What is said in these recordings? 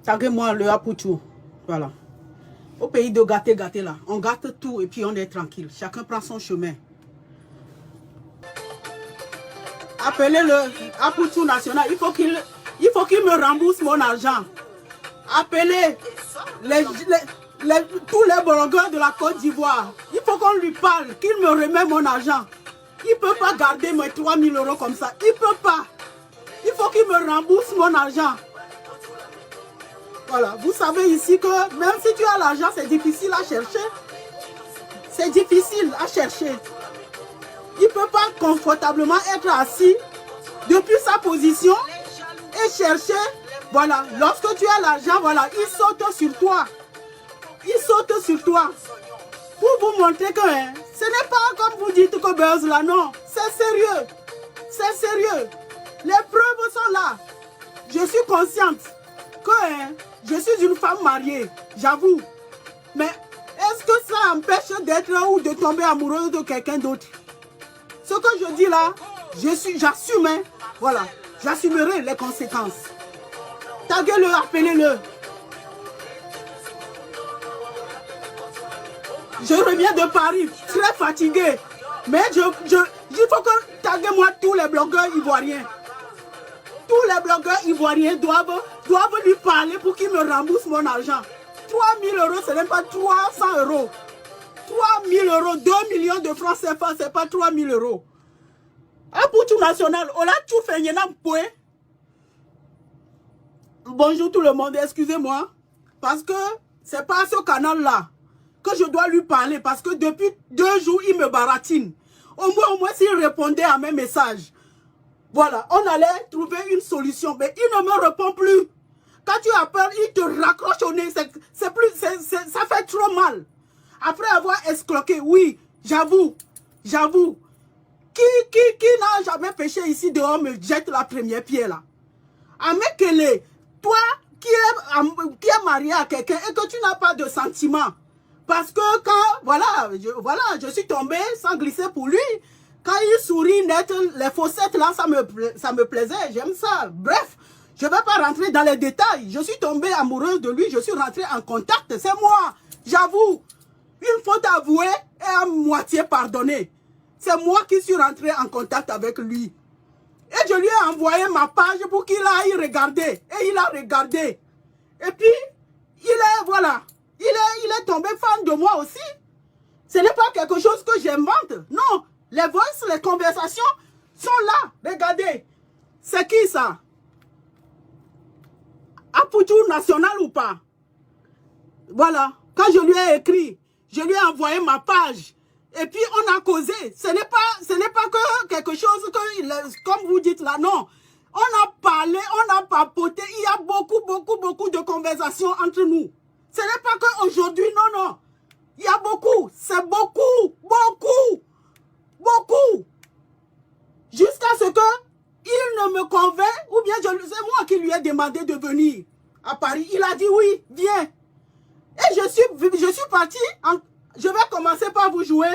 Taguez-moi le Aputu. Voilà. Au pays de gâter, gâter là. On gâte tout et puis on est tranquille. Chacun prend son chemin. Appelez le Aputu national. Il faut qu'il me rembourse mon argent. Appelez tous les blogueurs de la Côte d'Ivoire. Il faut qu'on lui parle, qu'il me remet mon argent. Il ne peut pas garder mes 3 000 € comme ça. Il ne peut pas. Il faut qu'il me rembourse mon argent. Voilà. Vous savez ici que même si tu as l'argent, c'est difficile à chercher. C'est difficile à chercher. Il ne peut pas confortablement être assis depuis sa position et chercher. Voilà. Lorsque tu as l'argent, voilà, il saute sur toi. Il saute sur toi. Pour vous montrer que ce n'est pas comme vous dites que buzz là, non. C'est sérieux. C'est sérieux. Les preuves sont là. Je suis consciente que je suis une femme mariée, j'avoue. Mais est-ce que ça empêche d'être ou de tomber amoureuse de quelqu'un d'autre? Ce que je dis là, j'assume. Voilà, j'assumerai les conséquences. Taguez-le, appelez-le. Je reviens de Paris, très fatigué. Mais il faut que taguez-moi tous les blogueurs ivoiriens. Tous les blogueurs ivoiriens doivent lui parler pour qu'il me rembourse mon argent. 3 000 €, ce n'est pas 300 €. 3 000 €, 2 millions de francs CFA, ce n'est pas 3 000 €. Aputu national, on a tout fait. Bonjour tout le monde, excusez-moi. Parce que ce n'est pas ce canal-là que je dois lui parler. Parce que depuis 2 jours, il me baratine. Au moins s'il répondait à mes messages. Voilà, on allait trouver une solution. Mais il ne me répond plus. Quand tu appelles, il te raccroche au nez. Ça fait trop mal. Après avoir escroqué, oui, j'avoue. Qui n'a jamais péché ici dehors me jette la première pierre là. Amekele, toi qui es marié à quelqu'un et que tu n'as pas de sentiments. Parce que quand, voilà, je suis tombée sans glisser pour lui. Quand il sourit net, les fossettes là, ça me plaisait, j'aime ça. Bref, je ne vais pas rentrer dans les détails. Je suis tombée amoureuse de lui, je suis rentrée en contact. C'est moi, j'avoue. Une faute avouée et à moitié pardonnée. C'est moi qui suis rentrée en contact avec lui. Et je lui ai envoyé ma page pour qu'il aille regarder. Et il a regardé. Et puis, il est tombé fan de moi aussi. Ce n'est pas quelque chose que j'invente. Non. Les voices, les conversations sont là. Regardez. C'est qui ça? Aputu national ou pas? Voilà. Quand je lui ai écrit, je lui ai envoyé ma page. Et puis on a causé. Ce n'est pas que quelque chose que, comme vous dites là, non. On a parlé, on a papoté. Il y a beaucoup de conversations entre nous. Ce n'est pas qu'aujourd'hui, non. Il y a beaucoup. C'est beaucoup. Jusqu'à ce que il ne me convainc, ou bien c'est moi qui lui ai demandé de venir à Paris. Il a dit oui, viens. Et je suis partie, je vais commencer par vous jouer.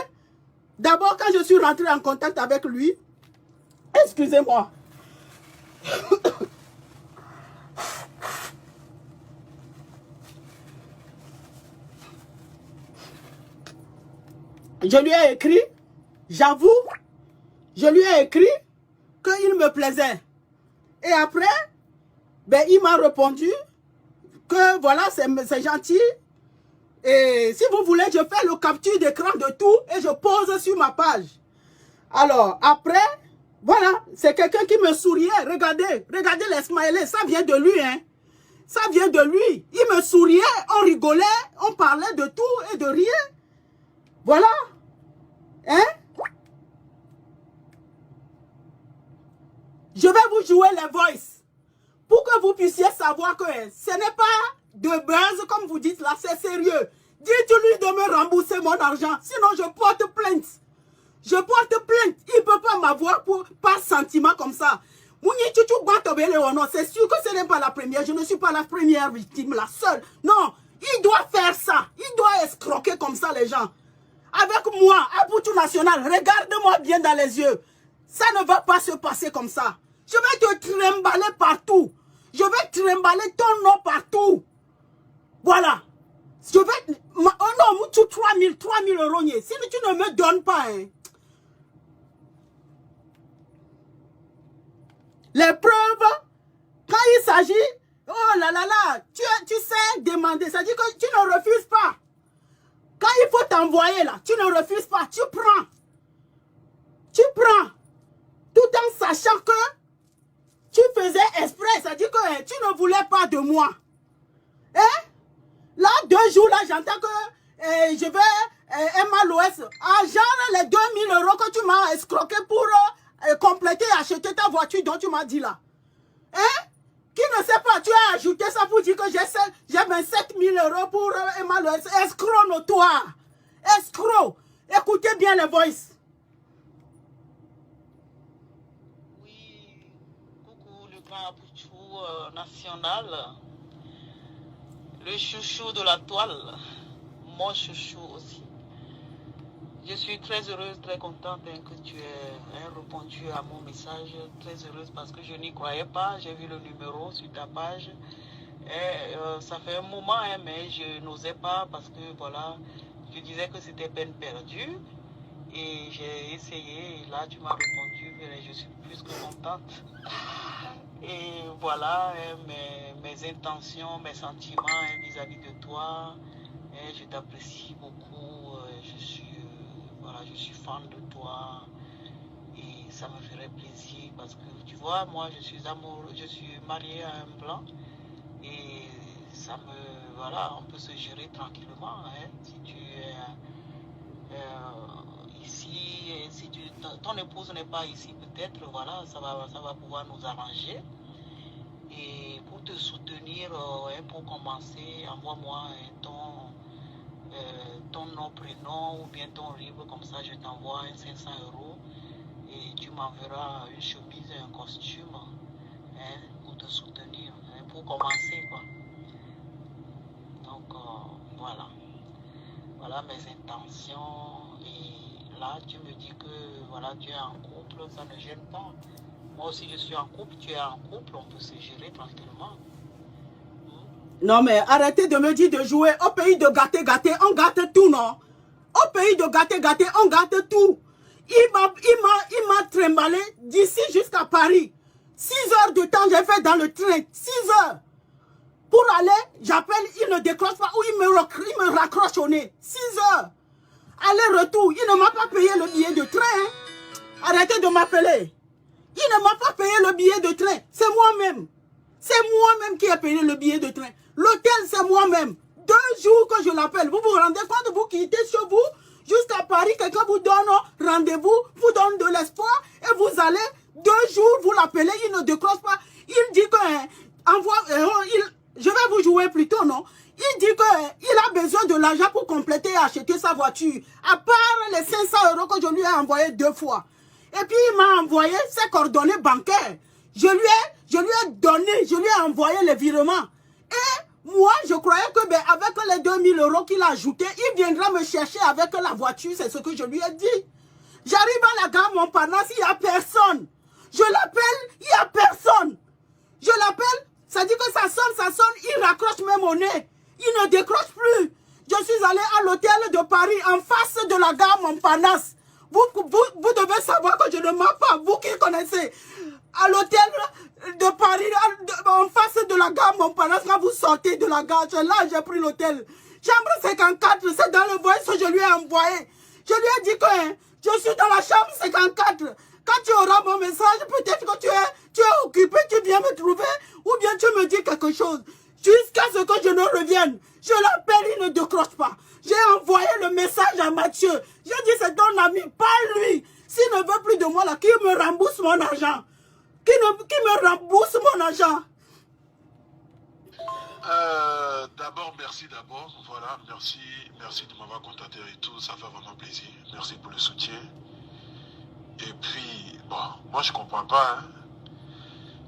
D'abord, quand je suis rentrée en contact avec lui, excusez-moi. Je lui ai écrit, j'avoue, je lui ai écrit qu'il me plaisait. Et après, ben, il m'a répondu que voilà, c'est gentil. Et si vous voulez, je fais le capture d'écran de tout et je pose sur ma page. Alors, après, voilà, c'est quelqu'un qui me souriait. Regardez les smileys, ça vient de lui, hein. Ça vient de lui. Il me souriait, on rigolait, on parlait de tout et de rien. Voilà. Hein? Je vais vous jouer les voices pour que vous puissiez savoir que ce n'est pas de buzz comme vous dites là, c'est sérieux. Dites-lui de me rembourser mon argent, sinon je porte plainte. Je porte plainte. Il ne peut pas m'avoir par sentiment comme ça. C'est sûr que ce n'est pas la première. Je ne suis pas la première victime, la seule. Non, il doit faire ça. Il doit escroquer comme ça les gens. Avec moi, Aputu national, regarde-moi bien dans les yeux. Ça ne va pas se passer comme ça. Je vais te trimballer partout. Je vais trimballer ton nom partout. Voilà. Je vais... Oh non, Moutou, 3000 euros. Si tu ne me donnes pas, hein. Les preuves, quand il s'agit, oh là là là, tu sais demander, ça dit que tu ne refuses pas. Quand il faut t'envoyer là, tu ne refuses pas, tu prends. Tu prends. Tout en sachant que tu faisais exprès, ça dit que tu ne voulais pas de moi. Hein? Là, 2 jours, là, j'entends que je vais MLOS. Genre les 2000 euros que tu m'as escroqué pour compléter et acheter ta voiture dont tu m'as dit là. Hein? Qui ne sait pas, tu as ajouté ça pour dire que j'ai 27 000 euros pour MLOS. Escroc notoire. Escroc. Écoutez bien les voices. Oui, coucou le grand Abouchou national. Le chouchou de la toile, mon chouchou aussi. Je suis très heureuse, très contente que tu aies répondu à mon message. Très heureuse parce que je n'y croyais pas. J'ai vu le numéro sur ta page. Et ça fait un moment, mais je n'osais pas parce que voilà, je disais que c'était peine perdue. Et j'ai essayé. Et là, tu m'as répondu. Et je suis plus que contente. Et voilà mes intentions, mes sentiments vis-à-vis de toi. Et je t'apprécie beaucoup. Je suis fan de toi. Et ça me ferait plaisir parce que tu vois, moi je suis amoureux, je suis marié à un blanc. Et ça me. Voilà, on peut se gérer tranquillement. Hein, si tu es ici, si ton épouse n'est pas ici, peut-être, voilà, ça va pouvoir nous arranger. Et pour te soutenir, pour commencer, envoie-moi ton nom, prénom ou bien ton livre, comme ça je t'envoie 500 euros et tu m'enverras une chemise et un costume pour te soutenir, pour commencer quoi. Donc voilà. Voilà mes intentions. Et là, tu me dis que voilà, tu es en couple, ça ne gêne pas. Moi aussi, je suis en couple, tu es en couple, on peut se gérer tranquillement. Non, mais arrêtez de me dire de jouer. Au pays de gâter, on gâte tout, non? Au pays de gâter, on gâte tout. Il m'a trimballé d'ici jusqu'à Paris. 6 heures de temps, j'ai fait dans le train. 6 heures. Pour aller, j'appelle, il ne décroche pas ou il me raccroche au nez. 6 heures. Aller-retour, il ne m'a pas payé le billet de train. Hein. Arrêtez de m'appeler. Il ne m'a pas payé le billet de train. C'est moi-même. C'est moi-même qui ai payé le billet de train. L'hôtel, c'est moi-même. 2 jours que je l'appelle. Vous vous rendez compte, vous quittez chez vous jusqu'à Paris, quelqu'un vous donne rendez-vous, vous donne de l'espoir et vous allez 2 jours, vous l'appelez, il ne décroche pas. Il dit que je vais vous jouer plutôt, non? Il dit qu'il a besoin de l'argent pour compléter et acheter sa voiture. À part les 500 euros que je lui ai envoyé 2 fois. Et puis il m'a envoyé ses coordonnées bancaires. Je lui ai donné, je lui ai envoyé les virements. Et moi, je croyais que avec les 2000 euros qu'il a ajoutés, il viendra me chercher avec la voiture. C'est ce que je lui ai dit. J'arrive à la gare Montparnasse, il n'y a personne. Je l'appelle, il n'y a personne. Je l'appelle, ça dit que ça sonne, il raccroche même au nez. Il ne décroche plus. Je suis allé à l'hôtel de Paris, en face de la gare Montparnasse. Vous devez savoir que je ne mens pas, vous qui connaissez. À l'hôtel de Paris, en face de la gare Montparnasse, quand vous sortez de la gare, là j'ai pris l'hôtel. Chambre 54, c'est dans le voice que je lui ai envoyé. Je lui ai dit que je suis dans la chambre 54. Quand tu auras mon message, peut-être que tu es occupé, tu viens me trouver, ou bien tu me dis quelque chose. Jusqu'à ce que je ne revienne. Je l'appelle, il ne décroche pas. J'ai envoyé le message à Mathieu. J'ai dit, c'est ton ami, pas lui. S'il ne veut plus de moi, là, qu'il me rembourse mon argent. Qu'il me rembourse mon argent. D'abord, merci d'abord. Voilà, merci de m'avoir contacté et tout. Ça fait vraiment plaisir. Merci pour le soutien. Et puis, bon, moi je comprends pas. Hein.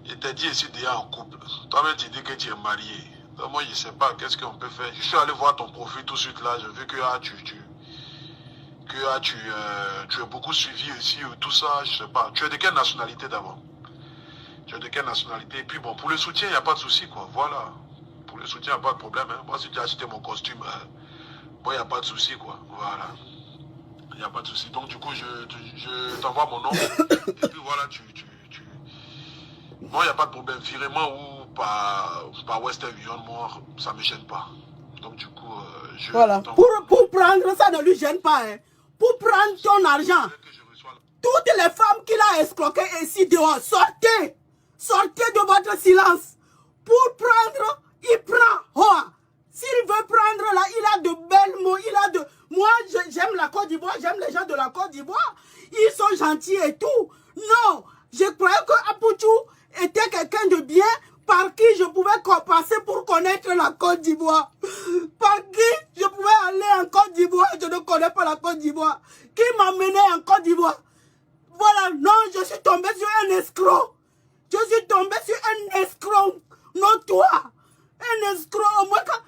Je t'ai dit, je suis déjà en couple. Toi-même, tu dis que tu es marié. Donc, moi, je ne sais pas qu'est-ce qu'on peut faire. Je suis allé voir ton profil tout de suite là. J'ai vu que tu es beaucoup suivi ici ou tout ça. Je ne sais pas. Tu es de quelle nationalité d'abord? Tu es de quelle nationalité? Et puis bon, pour le soutien, il n'y a pas de souci, quoi. Voilà. Pour le soutien, il n'y a pas de problème. Hein. Moi, si tu as acheté mon costume, bon, il n'y a pas de souci, quoi. Voilà. Il n'y a pas de souci. Donc, du coup, je t'envoie mon nom. Et puis voilà, Bon, il n'y a pas de problème. Virement ou par Western Union, moi, ça ne me gêne pas. Donc, du coup, voilà. Pour prendre, ça ne lui gêne pas. Hein. Pour prendre ton argent, toutes les femmes qu'il a escroquées ici dehors, sortez. Sortez de votre silence. Pour prendre, il prend. Oh. S'il veut prendre là, il a de belles mots. Il a de... Moi, j'aime la Côte d'Ivoire. J'aime les gens de la Côte d'Ivoire. Ils sont gentils et tout. Non, je croyais que Apoutou était quelqu'un de bien par qui je pouvais passer pour connaître la Côte d'Ivoire. Par qui je pouvais aller en Côte d'Ivoire. Je ne connais pas la Côte d'Ivoire. Qui m'a mené en Côte d'Ivoire? Voilà, non, je suis tombé sur un escroc. Je suis tombé sur un escroc. Non, toi. Un escroc. Moi, quand...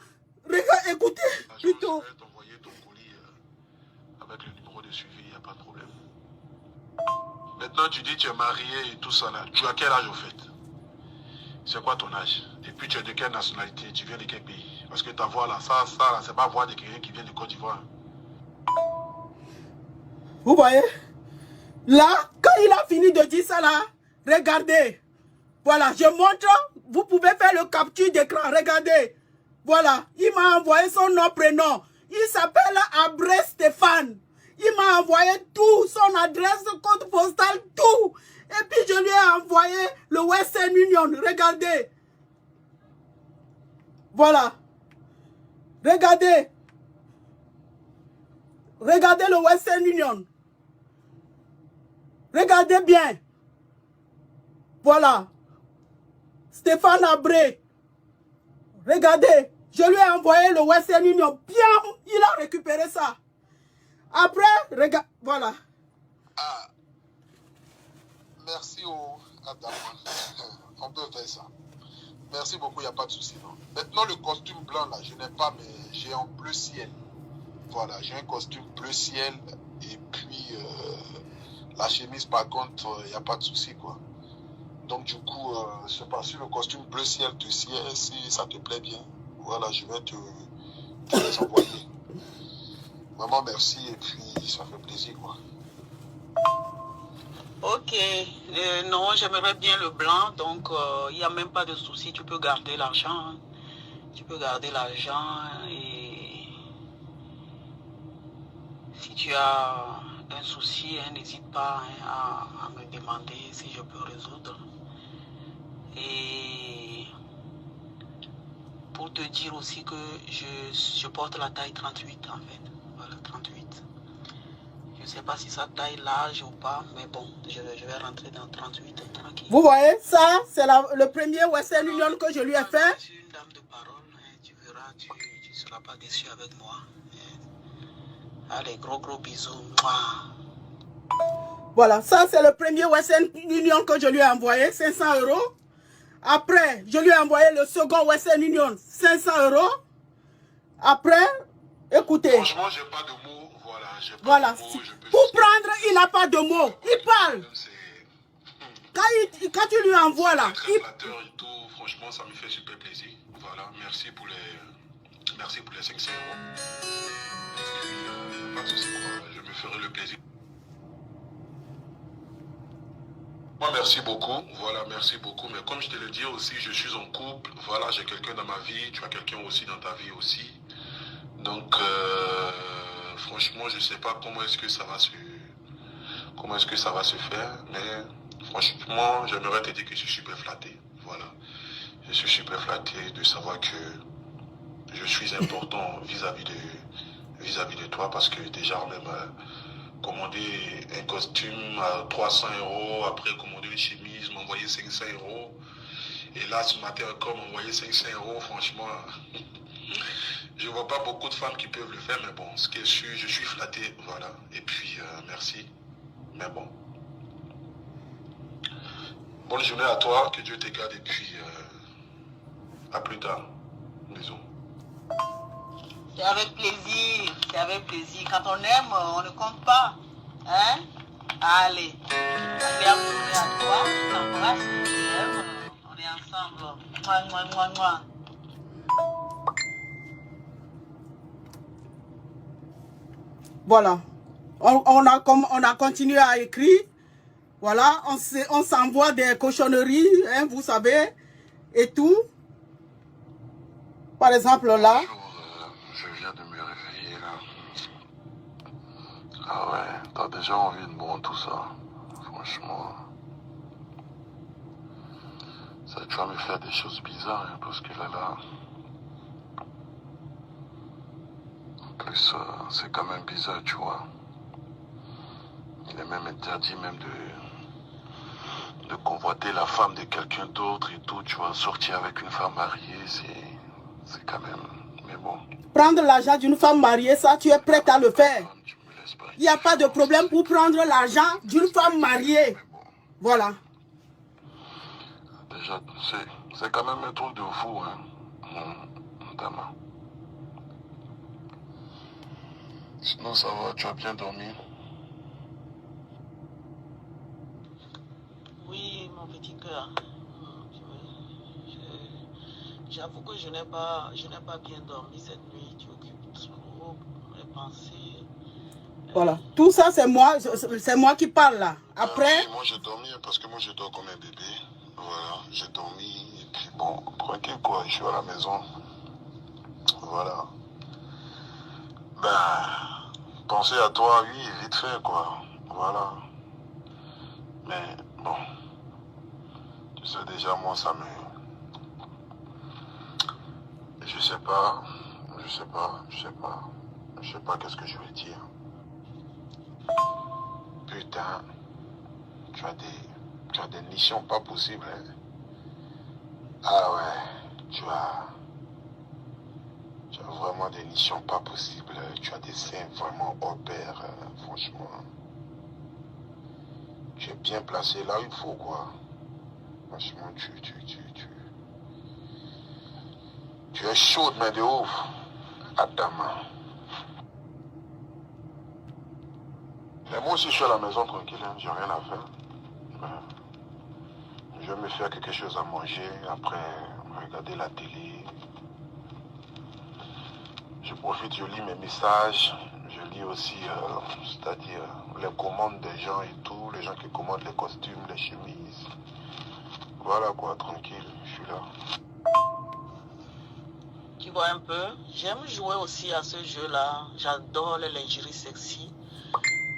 Regarde, écoutez, plutôt. Je vais t'envoyer ton colis avec le numéro de suivi, il n'y a pas de problème. Maintenant, tu dis que tu es marié et tout ça là. Tu as quel âge au fait? C'est quoi ton âge? Et puis tu es de quelle nationalité? Tu viens de quel pays? Parce que ta voix là, ça là, c'est pas voix de quelqu'un qui vient de Côte d'Ivoire. Vous voyez? Là, quand il a fini de dire ça là, regardez. Voilà, je montre. Vous pouvez faire le capture d'écran. Regardez. Voilà, il m'a envoyé son nom, prénom. Il s'appelle Abré Stéphane. Il m'a envoyé tout, son adresse, code postal, tout. Et puis je lui ai envoyé le Western Union. Regardez. Voilà. Regardez. Regardez le Western Union. Regardez bien. Voilà. Stéphane Abré. Regardez. Je lui ai envoyé le Western Union. Bien, il a récupéré ça. Après, regarde, voilà. Ah, merci au Adam. On peut faire ça. Merci beaucoup, il n'y a pas de souci. Maintenant, le costume blanc, là, je n'ai pas, mais j'ai un bleu ciel. Voilà, j'ai un costume bleu ciel. Et puis, la chemise, par contre, il n'y a pas de souci, quoi. Donc, du coup, je sais pas si le costume bleu ciel te sied, si ça te plaît bien. Voilà, je vais te les envoyer. Maman, merci, et puis ça fait plaisir, quoi. Ok, non, j'aimerais bien le blanc, donc il n'y a même pas de souci, tu peux garder l'argent. Hein. Tu peux garder l'argent et si tu as un souci, hein, n'hésite pas hein, à me demander si je peux résoudre. Et pour te dire aussi que je porte la taille 38 en fait. Voilà, 38. Je ne sais pas si ça taille large ou pas, mais bon, je vais rentrer dans 38 tranquille. Vous voyez, ça, c'est le premier Western Union que je lui ai fait. Je suis une dame de parole, hein, tu verras, tu ne seras pas déçu avec moi. Hein. Allez, gros bisous. Mouah. Voilà, ça c'est le premier Western Union que je lui ai envoyé, 500 €. Après, je lui ai envoyé le second Western Union, 500 €. Après, écoutez. Franchement, j'ai pas de mots. Voilà, j'ai pas voilà. de mots. Pour prendre, il n'a pas de mots. Il parle. Quand tu lui envoies là. Très flatteur et tout. Franchement, ça me fait super plaisir. Voilà, merci pour les 500 €. Et puis, pas de souci, quoi. Je me ferai le plaisir. Moi, merci beaucoup. Voilà, merci beaucoup. Mais comme je te le dis aussi, je suis en couple. Voilà, j'ai quelqu'un dans ma vie. Tu as quelqu'un aussi dans ta vie aussi. Donc, franchement, je ne sais pas comment est-ce que ça va se faire. Mais franchement, j'aimerais te dire que je suis super flatté. Voilà. Je suis super flatté de savoir que je suis important vis-à-vis de toi parce que déjà, même commander un costume à 300 €, après commander une chemise, m'envoyer 500 €. Et là, ce matin encore, m'envoyer 500 €, franchement, je ne vois pas beaucoup de femmes qui peuvent le faire, mais bon, ce qui est sûr, je suis flatté, voilà. Et puis, merci. Mais bon. Bonne journée à toi, que Dieu te garde, et puis, à plus tard. Bisous. C'est avec plaisir, c'est avec plaisir. Quand on aime, on ne compte pas. Hein? Allez, agréable journée à toi. Je t'embrasse, je t'aime. On est ensemble. Mouah, mouah, mouah, mouah. Voilà. On a continué à écrire. Voilà, on s'envoie des cochonneries, hein, vous savez, et tout. Par exemple, là. Bonjour, je viens de me réveiller là. Ah ouais, t'as déjà envie de bon tout ça. Franchement. Ça, tu vas me faire des choses bizarres, hein, parce que là. En plus, c'est quand même bizarre, tu vois. Il est même interdit même de convoiter la femme de quelqu'un d'autre et tout, tu vois. Sortir avec une femme mariée, c'est quand même... Mais bon. Prendre l'argent d'une femme mariée, ça, tu es prête à le faire. Il n'y a pas de problème pour prendre l'argent d'une femme mariée. Voilà. Déjà, c'est quand même un truc de fou, hein. Notamment. Sinon, ça va, tu as bien dormi? Oui, mon petit cœur. J'avoue que je n'ai pas bien dormi cette nuit. Tu occupes trop mes pensées. Voilà. Tout ça, c'est moi qui parle là. Après... Moi, j'ai dormi parce que moi, je dors comme un bébé. Voilà, j'ai dormi. Et puis, bon, tranquille quoi, je suis à la maison. Voilà. Ben, penser à toi, oui, vite fait, quoi. Voilà. Mais, bon. Tu sais, déjà, moi, ça me... Je sais pas qu'est-ce que je vais dire. Putain, tu as des missions pas possibles, hein. Ah ouais, tu as vraiment des missions pas possibles. Tu as des seins vraiment hors pair, franchement. Tu es bien placé là, il faut quoi. Franchement, tu es chaude, mais de ouf. Adama. Mais moi aussi, je suis à la maison tranquille, hein, j'ai rien à faire. Je vais me faire quelque chose à manger, après regarder la télé. Je profite, je lis mes messages, je lis aussi, c'est-à-dire les commandes des gens et tout, les gens qui commandent les costumes, les chemises. Voilà quoi, tranquille, je suis là. Tu vois un peu, j'aime jouer aussi à ce jeu-là. J'adore les lingeries sexy.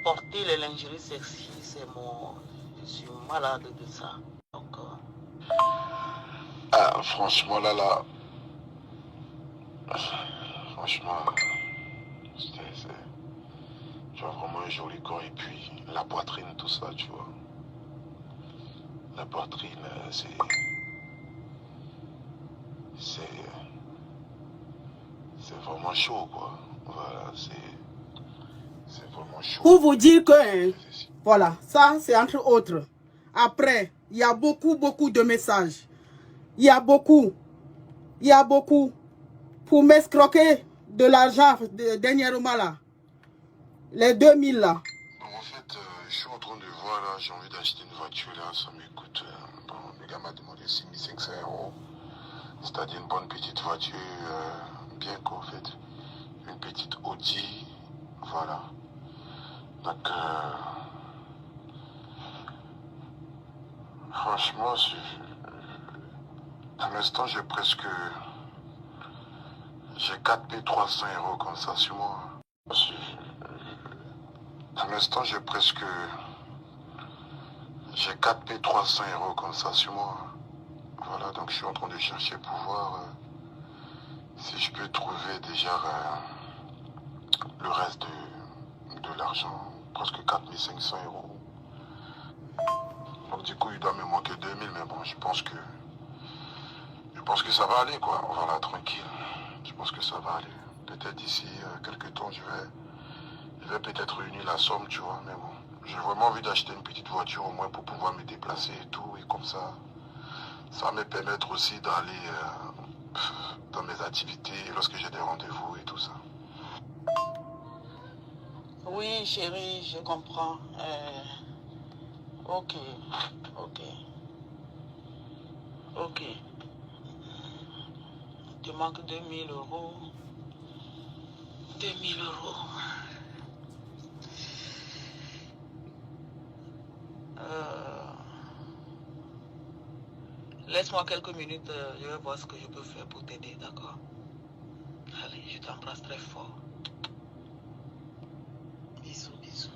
Porter les lingeries sexy, c'est mon... Je suis malade de ça. Donc, Ah, franchement, franchement, tu as vraiment un joli corps et puis la poitrine, tout ça, tu vois. La poitrine, c'est vraiment chaud, quoi. Voilà, c'est vraiment chaud. Pour vous dire que, voilà, ça c'est entre autres. Après, il y a beaucoup de messages. Il y a beaucoup pour m'escroquer de l'argent dernièrement là. Les 2000 là. Bon, en fait, je suis en train de voir là, j'ai envie d'acheter une voiture là, ça m'écoute. Bon, le gars m'a demandé 6500 €. C'est-à-dire une bonne petite voiture, bien quoi en fait. Une petite Audi, voilà. Donc, franchement, à l'instant, j'ai 4300 € comme ça sur moi. À l'instant, j'ai 4300 € comme ça sur moi. Voilà, donc je suis en train de chercher pour voir si je peux trouver déjà le reste de l'argent, presque 4500 €. Donc du coup, il doit me manquer 2000, mais bon, je pense que ça va aller, quoi. Voilà, tranquille. Je pense que ça va aller. Peut-être d'ici quelques temps, je vais peut-être réunir la somme, tu vois, mais bon. J'ai vraiment envie d'acheter une petite voiture au moins pour pouvoir me déplacer et tout, et comme ça va me permettre aussi d'aller dans mes activités lorsque j'ai des rendez-vous et tout ça. oui, chérie, je comprends. Ok, ok, ok. Il te manque 2000 euros. 2000 euros. Laisse-moi quelques minutes, je vais voir ce que je peux faire pour t'aider, d'accord? Allez, je t'embrasse très fort. Bisous, bisous.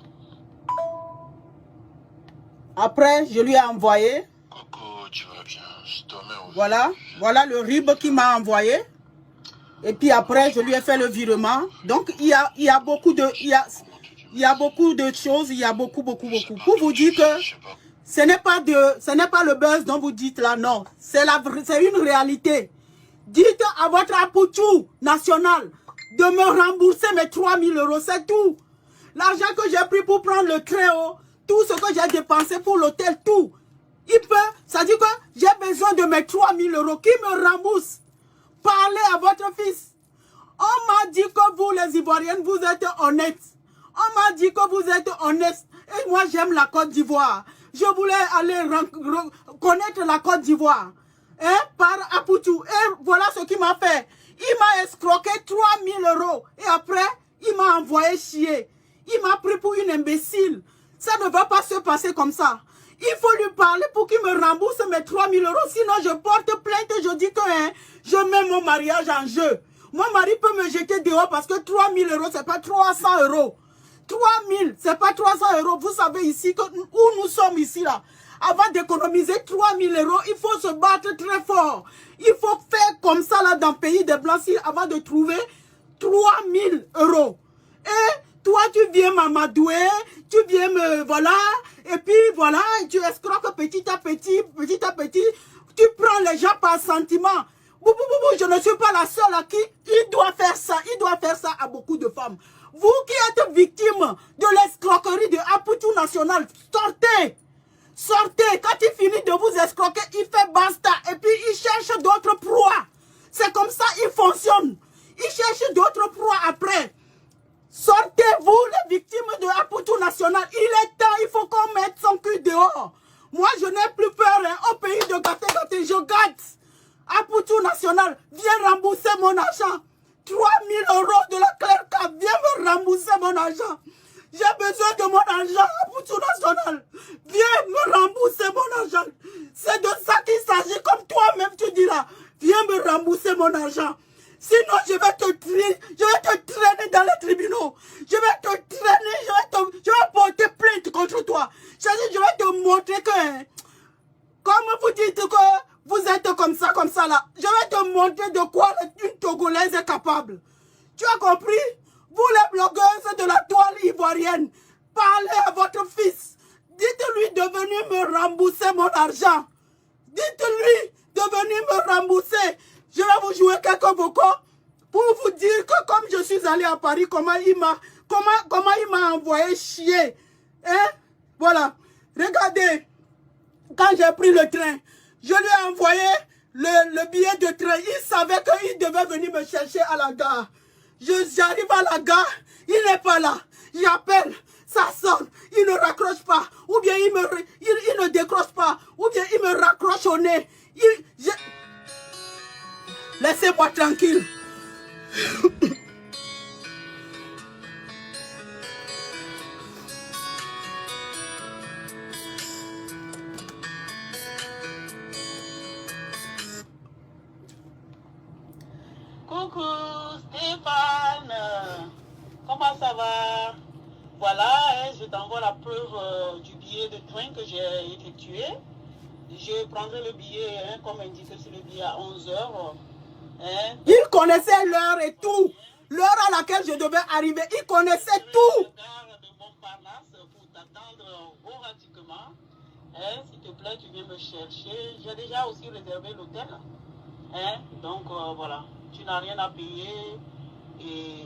Après, je lui ai envoyé. Coco, tu vas bien, je te remets au Voilà, voilà le RIB qu'il m'a envoyé. Et puis après, je lui ai fait le virement. Donc, il y a beaucoup de... Il y a beaucoup de choses, il y a beaucoup. Pour vous dire que ce n'est pas le buzz dont vous dites là, non. C'est une réalité. Dites à votre Apoutou national de me rembourser mes 3000 euros, c'est tout. L'argent que j'ai pris pour prendre le train, tout ce que j'ai dépensé pour l'hôtel, tout. Il peut, ça dit que j'ai besoin de mes 3000 euros. Qui me rembourse? Parlez à votre fils. On m'a dit que vous, les Ivoiriennes, vous êtes honnêtes. On m'a dit que vous êtes honnêtes. Et moi, j'aime la Côte d'Ivoire. Je voulais aller connaître la Côte d'Ivoire. Hein, par Apoutou. Et voilà ce qu'il m'a fait. Il m'a escroqué 3000 euros. Et après, il m'a envoyé chier. Il m'a pris pour une imbécile. Ça ne va pas se passer comme ça. Il faut lui parler pour qu'il me rembourse mes 3000 euros. Sinon, je porte plainte et je dis que je mets mon mariage en jeu. Mon mari peut me jeter dehors parce que 3000 euros, c'est pas 300 euros. 3000, c'est pas 300 euros. Vous savez ici, où nous sommes ici là. Avant d'économiser 3000 euros, il faut se battre très fort. Il faut faire comme ça là dans le pays des Blancs avant de trouver 3000 euros. Et toi, tu viens m'amadouer, tu viens me... Voilà. Et puis voilà, tu escroques petit à petit. Tu prends les gens par sentiment. Je ne suis pas la seule à qui il doit faire ça. Il doit faire ça à beaucoup de femmes. Vous qui êtes victime de l'escroquerie de Apoutou National, sortez. Sortez. Quand il finit de vous escroquer, il fait basta. Et puis il cherche d'autres proies. C'est comme ça il fonctionne. Il cherche d'autres proies après. Sortez-vous les victimes de Apoutou National. Il est temps, il faut qu'on mette son cul dehors. Moi, je n'ai plus peur au pays de gâter, je gâte. Apoutou National, viens rembourser mon argent. 3000 euros de la Clerca, viens me rembourser mon argent. J'ai besoin de mon argent, Apoutou National. Viens me rembourser mon argent. C'est de ça qu'il s'agit, comme toi-même tu dis là. Viens me rembourser mon argent. Sinon, je vais te traîner dans les tribunaux. Je vais te traîner, je vais porter plainte contre toi. Je vais te montrer que, comme vous dites que vous êtes comme ça là, je vais te montrer de quoi une Togolaise est capable. Tu as compris? Vous les blogueuses de la toile ivoirienne, parlez à votre fils. Dites-lui de venir me rembourser mon argent. Dites-lui de venir me rembourser. Je vais vous jouer quelques vocaux pour vous dire que comme je suis allé à Paris, comment il m'a envoyé chier. Hein? Voilà. Regardez. Quand j'ai pris le train, je lui ai envoyé le billet de train. Il savait qu'il devait venir me chercher à la gare. J'arrive à la gare, il n'est pas là. J'appelle, ça sonne, il ne raccroche pas. Ou bien il ne décroche pas. Ou bien il me raccroche au nez. Laissez-moi tranquille. Coucou Stéphane, comment ça va? Voilà, je t'envoie la preuve du billet de train que j'ai effectué. Je prendrai le billet, comme indiqué sur le billet, à 11h. Il connaissait l'heure et tout. L'heure à laquelle je devais arriver, il connaissait tout. De Montparnasse pour t'attendre automatiquement. S'il te plaît, tu viens me chercher. J'ai déjà aussi réservé l'hôtel. Donc voilà, tu n'as rien à payer. Et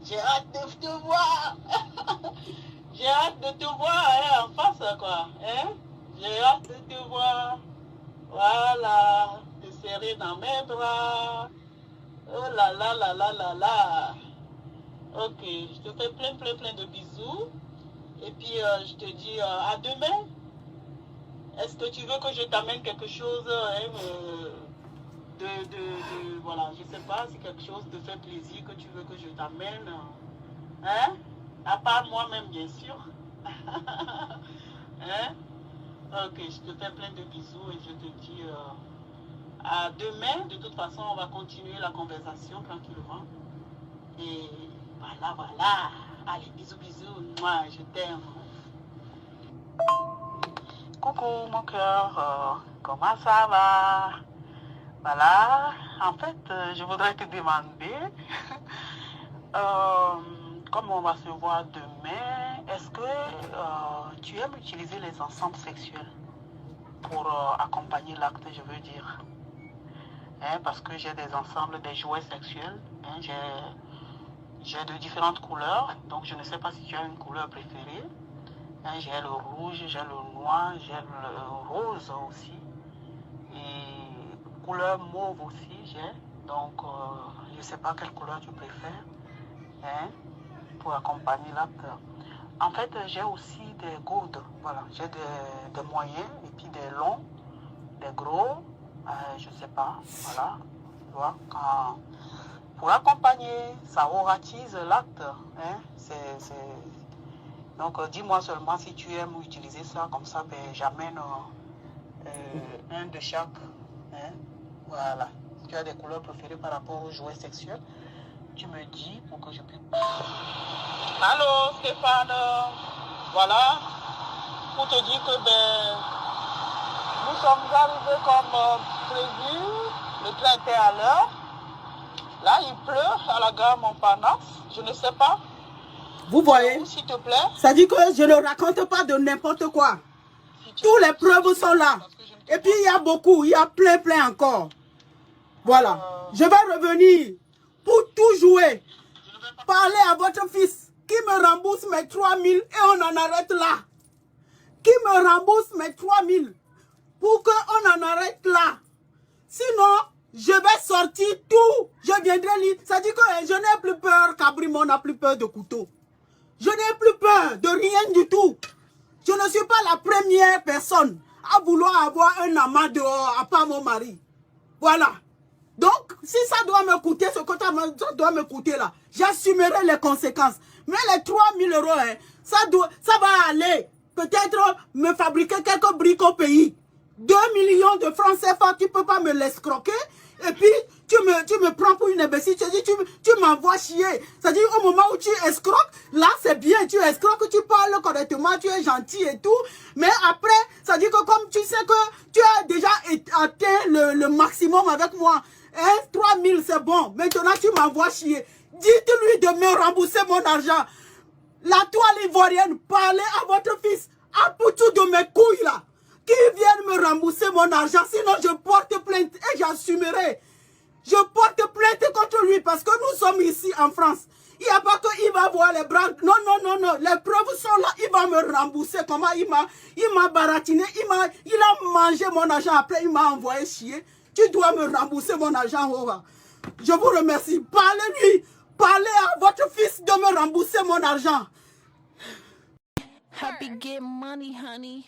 j'ai hâte de te voir. J'ai hâte de te voir en face, quoi. J'ai hâte de te voir. Voilà, te serrer dans mes bras. Oh là là là là là là. Ok, je te fais plein de bisous. Et puis, je te dis à demain. Est-ce que tu veux que je t'amène quelque chose voilà, je sais pas si quelque chose te fait plaisir, que tu veux que je t'amène. Hein? À part moi-même, bien sûr. Hein? Ok, je te fais plein de bisous et je te dis à demain. De toute façon, on va continuer la conversation tranquillement. Et voilà, voilà. Allez, bisous, bisous. Moi, je t'aime. Coucou mon cœur, comment ça va? Voilà, en fait, je voudrais te demander, comme on va se voir demain, est-ce que tu aimes utiliser les ensembles sexuels pour accompagner l'acte, je veux dire? Hein, parce que j'ai des ensembles, des jouets sexuels, hein, j'ai de différentes couleurs, donc je ne sais pas si tu as une couleur préférée. Hein, j'ai le rouge, j'ai le noir, j'ai le rose aussi. Et couleur mauve aussi j'ai. Donc, je ne sais pas quelle couleur tu préfères, hein, pour accompagner l'acte. En fait, j'ai aussi des gourdes. Voilà, j'ai des moyens et puis des longs, des gros. Je ne sais pas. Voilà. Tu vois, pour accompagner, ça aromatise l'acte. Hein, Donc, dis-moi seulement si tu aimes utiliser ça, comme ça, ben, j'amène un de chaque. Hein? Voilà. Si tu as des couleurs préférées par rapport aux jouets sexuels, tu me dis pour que je puisse. Allô, Stéphane. Voilà. Pour te dire que ben, nous sommes arrivés comme prévu. Le train était à l'heure. Là, il pleut à la gare Montparnasse. Je ne sais pas. Vous voyez, s'il te plaît. Ça dit que je ne raconte pas de n'importe quoi. Tous les preuves sont là. Et puis il y a beaucoup, il y a plein encore. Voilà. Je vais revenir pour tout jouer. Parler à votre fils qui me rembourse mes 3 000 et on en arrête là. Qui me rembourse mes 3 000 pour qu'on en arrête là. Sinon, je vais sortir tout. Je viendrai lire. Ça dit que je n'ai plus peur qu'Abrimon n'a plus peur de couteau. Je n'ai plus peur de rien du tout. Je ne suis pas la première personne à vouloir avoir un amant dehors, à part mon mari. Voilà. Donc, si ça doit me coûter ce que ça doit me coûter là, j'assumerai les conséquences. Mais les 3 000 euros, hein, ça va aller. Peut-être me fabriquer quelques briques au pays. 2 millions de francs CFA, tu ne peux pas me l'escroquer. Et puis, tu me prends pour une imbécile. Tu m'envoies chier. C'est-à-dire, au moment où tu escroques, là, c'est bien. Tu escroques, tu parles correctement, tu es gentil et tout. Mais après, ça dit que comme tu sais que tu as déjà atteint le maximum avec moi, hein, 3 000, c'est bon. Maintenant, tu m'envoies chier. Dites-lui de me rembourser mon argent. La toile ivoirienne, parlez à votre fils, à Poutou de mes couilles là, qui viennent me rembourser mon argent, sinon je porte plainte et j'assumerai. Je porte plainte contre lui parce que nous sommes ici en France. Il n'y a pas qu'il va voir les bras. Non, les preuves sont là, il va me rembourser. Comment il m'a baratiné, il a mangé mon argent, après il m'a envoyé chier. Tu dois me rembourser mon argent, Hova. Je vous remercie. Parlez-lui. Parlez à votre fils de me rembourser mon argent. Happy get money, honey.